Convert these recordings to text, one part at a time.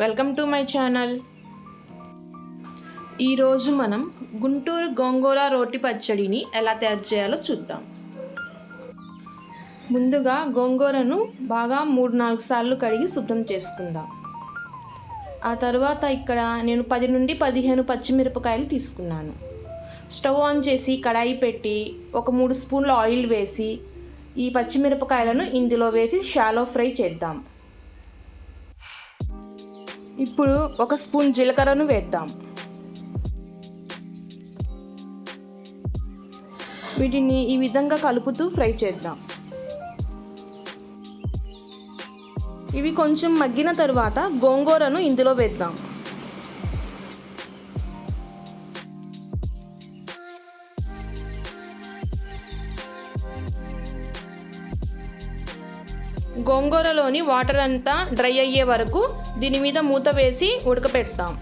Welcome to my channel. ఈరోజు మనం గుంటూరు గోంగూర రోటి పచ్చడిని ఎలా తయారు చేయాలో చూద్దాం. ముందుగా గోంగూరను బాగా 3-4 సార్లు కడిగి శుభ్రం చేసుకుందాం. ఆ తర్వాత ఇక్కడ నేను 10 నుండి 15 పచ్చిమిరపకాయలు తీసుకున్నాను. స్టవ్ ఆన్ చేసి కడాయి పెట్టి ఒక 3 స్పూన్ల ఆయిల్ వేసి ఈ పచ్చిమిరపకాయలను ఇందులో వేసి షాలో ఫ్రై చేద్దాం. ఇప్పుడు 1 స్పూన్ జీలకర్రను వేద్దాం. వీటిని ఈ విధంగా కలుపుతూ ఫ్రై చేద్దాం. ఇవి కొంచెం మగ్గిన తరువాత గోంగూరను ఇందులో వేద్దాం. గోంగూరలోని వాటర్ అంతా డ్రై అయ్యే వరకు దీని మీద మూత వేసి ఉడకపెడతాం.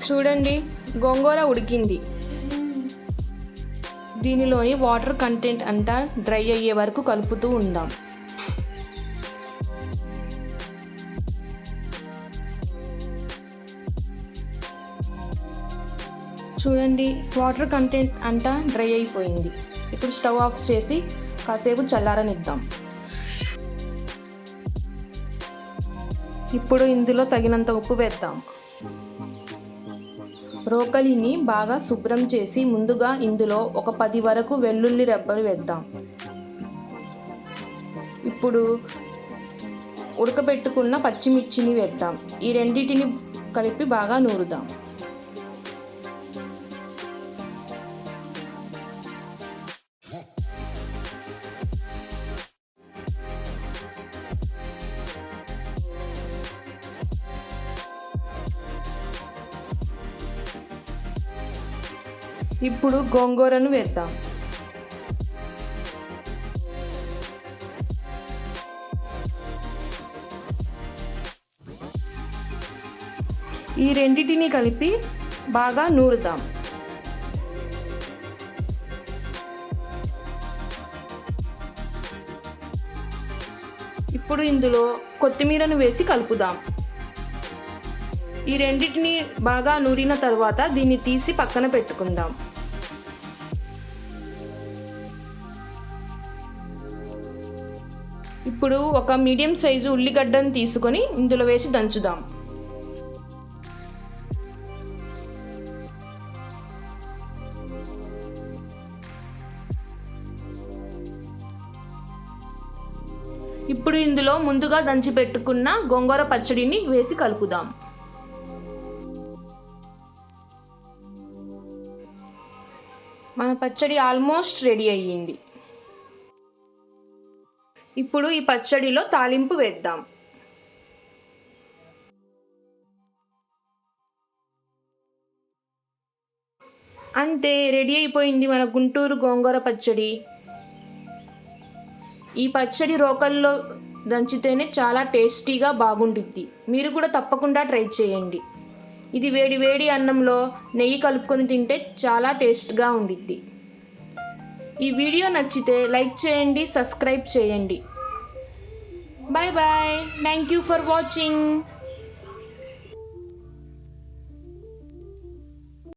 చూడండి, గోంగూర ఉడికింది. దీనిలోని వాటర్ కంటెంట్ అంతా డ్రై అయ్యే వరకు కలుపుతూ ఉందాం. చూడండి, వాటర్ కంటెంట్ అంతా డ్రై అయిపోయింది. ఇప్పుడు స్టవ్ ఆఫ్ చేసి కాసేపు చల్లారనిద్దాం. ఇప్పుడు ఇందులో తగినంత ఉప్పు వేద్దాం. బ్రోకలీని బాగా శుభ్రం చేసి ముందుగా ఇందులో ఒక 10 వరకు వెల్లుల్లి రెబ్బలు వేద్దాం. ఇప్పుడు ఉడకబెట్టుకున్న పచ్చిమిర్చిని వేద్దాం. ఈ రెండింటిని కలిపి బాగా నూరుదాం. ఇప్పుడు గోంగూరను వేద్దాం. ఈ రెండింటిని కలిపి బాగా నూరుదాం. ఇప్పుడు ఇందులో కొత్తిమీరను వేసి కలుపుదాం. ఈ రెండింటిని బాగా నూరిన తర్వాత దీన్ని తీసి పక్కన పెట్టుకుందాం. ఇప్పుడు ఒక మీడియం సైజు ఉల్లిగడ్డను తీసుకొని ఇందులో వేసి దంచుదాం. ఇప్పుడు ఇందులో ముందుగా దంచి పెట్టుకున్న గోంగూర పచ్చడిని వేసి కలుపుదాం. మన పచ్చడి ఆల్మోస్ట్ రెడీ అయ్యింది. ఇప్పుడు ఈ పచ్చడిలో తాలింపు వేద్దాం. అంతే, రెడీ అయిపోయింది మన గుంటూరు గోంగూర పచ్చడి. ఈ పచ్చడి రోకల్లో దంచితేనే చాలా టేస్టీగా బాగుంటుంది. మీరు కూడా తప్పకుండా ట్రై చేయండి. ఇది వేడి వేడి అన్నంలో నెయ్యి కలుపుకొని తింటే చాలా టేస్ట్గా ఉండిద్ది. ఈ వీడియో నచ్చితే లైక్ చేయండి, సబ్స్క్రైబ్ చేయండి. Bye bye. Thank you for watching.